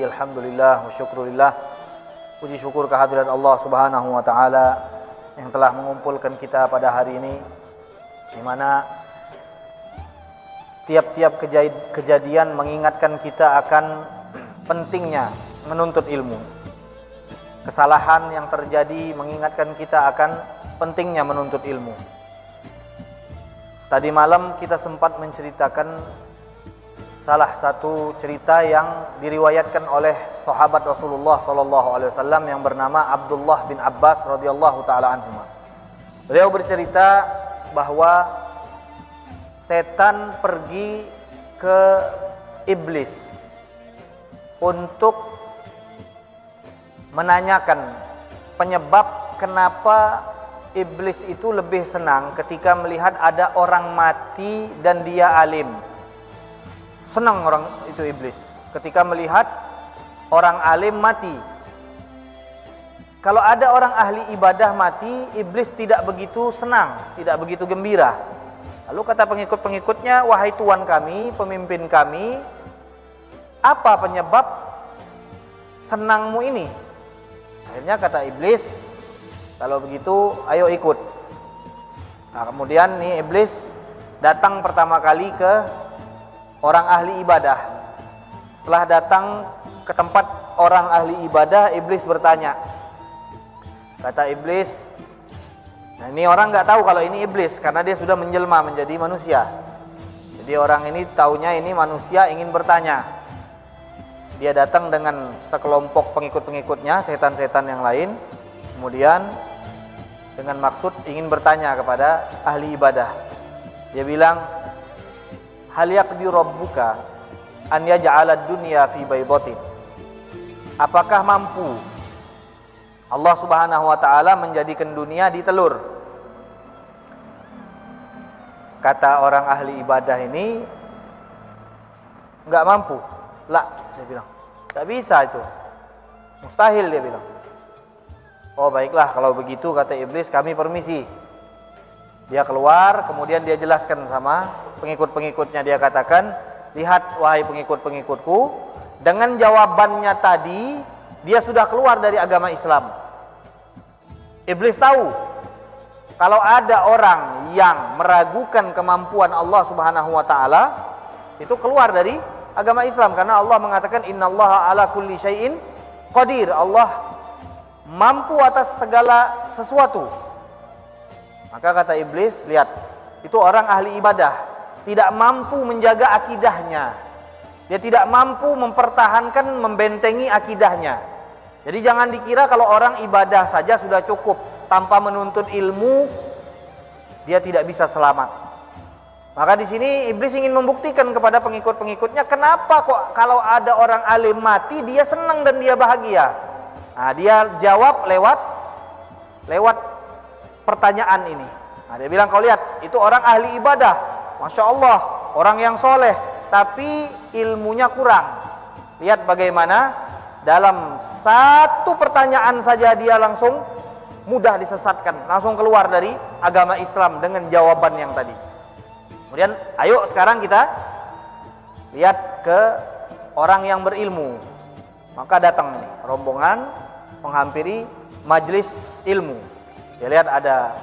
alhamdulillah wa syukurillah. Puji syukur kehadiran Allah Subhanahu wa taala yang telah mengumpulkan kita pada hari ini, di mana tiap-tiap kejadian mengingatkan kita akan pentingnya menuntut ilmu. Kesalahan yang terjadi mengingatkan kita akan pentingnya menuntut ilmu. Tadi malam kita sempat menceritakan salah satu cerita yang diriwayatkan oleh sahabat Rasulullah SAW yang bernama Abdullah bin Abbas radhiyallahu taala anhuma. Beliau bercerita bahwa setan pergi ke iblis untuk menanyakan penyebab kenapa iblis itu lebih senang ketika melihat ada orang mati dan dia alim. Senang orang itu iblis ketika melihat orang alim mati. Kalau ada orang ahli ibadah mati, iblis tidak begitu senang, tidak begitu gembira. Lalu kata pengikut-pengikutnya, wahai Tuan kami, pemimpin kami, apa penyebab senangmu ini? Akhirnya kata iblis, kalau begitu ayo ikut. Nah, kemudian nih iblis datang pertama kali ke orang ahli ibadah. Setelah datang ke tempat orang ahli ibadah, iblis bertanya. Kata iblis, nah ini orang nggak tahu kalau ini iblis karena dia sudah menjelma menjadi manusia. Jadi orang ini taunya ini manusia ingin bertanya. Dia datang dengan sekelompok pengikut-pengikutnya, setan-setan yang lain. Kemudian dengan maksud ingin bertanya kepada ahli ibadah. Dia bilang, hal yaqdi rabbuka an yaj'ala ad-dunya fi baydatin. Apakah mampu Allah Subhanahu wa taala menjadikan dunia di telur? Kata orang ahli ibadah ini, enggak mampu. La, dia bilang. Enggak bisa itu. Mustahil, dia bilang. Oh, baiklah kalau begitu, kata iblis, kami permisi. Dia keluar, kemudian dia jelaskan sama pengikut-pengikutnya, dia katakan, lihat wahai pengikut-pengikutku, dengan jawabannya tadi dia sudah keluar dari agama Islam. Iblis tahu kalau ada orang yang meragukan kemampuan Allah Subhanahu wa taala, itu keluar dari agama Islam karena Allah mengatakan innallaha ala kulli syai'in qadir. Allah mampu atas segala sesuatu. Maka kata iblis, lihat, itu orang ahli ibadah, tidak mampu menjaga akidahnya. Dia tidak mampu mempertahankan, membentengi akidahnya. Jadi jangan dikira kalau orang ibadah saja sudah cukup, tanpa menuntut ilmu dia tidak bisa selamat. Maka di sini iblis ingin membuktikan kepada pengikut-pengikutnya, kenapa kok kalau ada orang alim mati dia senang dan dia bahagia. Nah, dia jawab lewat pertanyaan ini. Nah, dia bilang, kau lihat, itu orang ahli ibadah, Masya Allah, orang yang soleh, tapi ilmunya kurang. Lihat bagaimana dalam satu pertanyaan saja dia langsung mudah disesatkan, langsung keluar dari agama Islam dengan jawaban yang tadi. Kemudian, ayo sekarang kita lihat ke orang yang berilmu. Maka datang ini rombongan menghampiri majelis ilmu. Dia lihat ada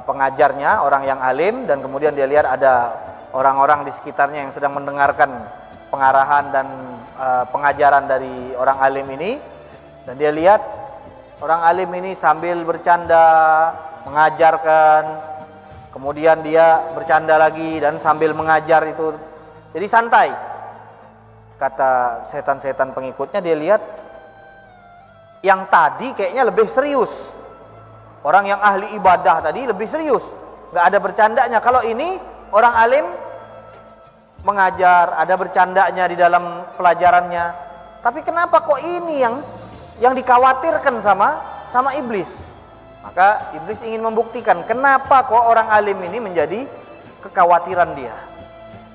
pengajarnya, orang yang alim, dan kemudian dia lihat ada orang-orang di sekitarnya yang sedang mendengarkan pengarahan dan pengajaran dari orang alim ini. Dan dia lihat orang alim ini sambil bercanda, mengajarkan, kemudian dia bercanda lagi dan sambil mengajar itu. Jadi santai. Kata setan-setan pengikutnya, dia lihat yang tadi kayaknya lebih serius. Orang yang ahli ibadah tadi lebih serius, nggak ada bercandanya. Kalau ini orang alim mengajar, ada bercandanya di dalam pelajarannya. Tapi kenapa kok ini yang dikhawatirkan sama iblis? Maka iblis ingin membuktikan kenapa kok orang alim ini menjadi kekhawatiran dia.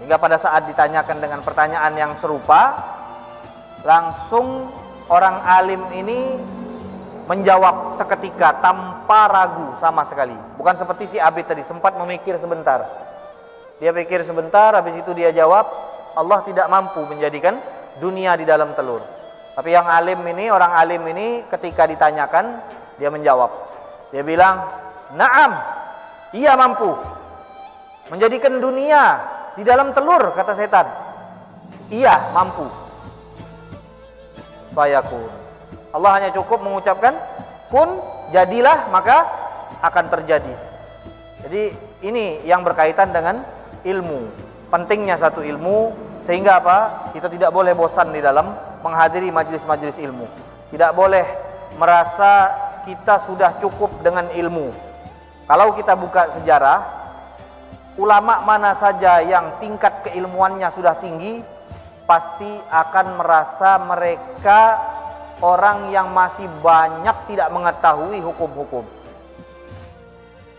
Hingga pada saat ditanyakan dengan pertanyaan yang serupa, langsung orang alim ini menjawab seketika tanpa ragu sama sekali. Bukan seperti si Abid tadi, sempat memikir sebentar. Dia pikir sebentar, habis itu dia jawab, Allah tidak mampu menjadikan dunia di dalam telur. Tapi yang alim ini, orang alim ini ketika ditanyakan, dia menjawab. Dia bilang, "Na'am, ia mampu menjadikan dunia di dalam telur," kata setan. Iya, mampu. Fayakun. Allah hanya cukup mengucapkan kun, jadilah, maka akan terjadi. Jadi ini yang berkaitan dengan ilmu. Pentingnya satu ilmu, sehingga apa? Kita tidak boleh bosan di dalam menghadiri majelis-majelis ilmu. Tidak boleh merasa kita sudah cukup dengan ilmu. Kalau kita buka sejarah, ulama mana saja yang tingkat keilmuannya sudah tinggi, pasti akan merasa mereka orang yang masih banyak tidak mengetahui hukum-hukum.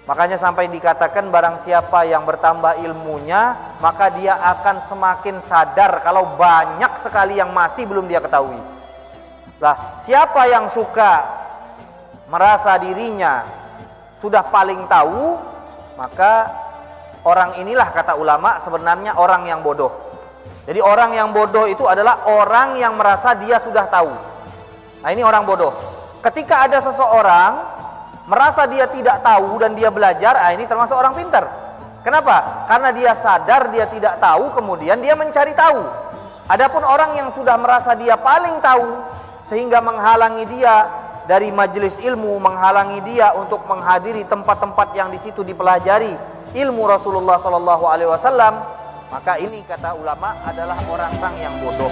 Makanya sampai dikatakan barang siapa yang bertambah ilmunya, maka dia akan semakin sadar kalau banyak sekali yang masih belum dia ketahui. Lah, siapa yang suka merasa dirinya sudah paling tahu, maka orang inilah, kata ulama, sebenarnya orang yang bodoh. Jadi orang yang bodoh itu adalah orang yang merasa dia sudah tahu. Nah, ini orang bodoh. Ketika ada seseorang merasa dia tidak tahu dan dia belajar, ini termasuk orang pintar. Kenapa? Karena dia sadar dia tidak tahu, kemudian dia mencari tahu. Adapun orang yang sudah merasa dia paling tahu, sehingga menghalangi dia dari majelis ilmu, menghalangi dia untuk menghadiri tempat-tempat yang di situ dipelajari ilmu Rasulullah SAW, maka ini, kata ulama, adalah orang-orang yang bodoh.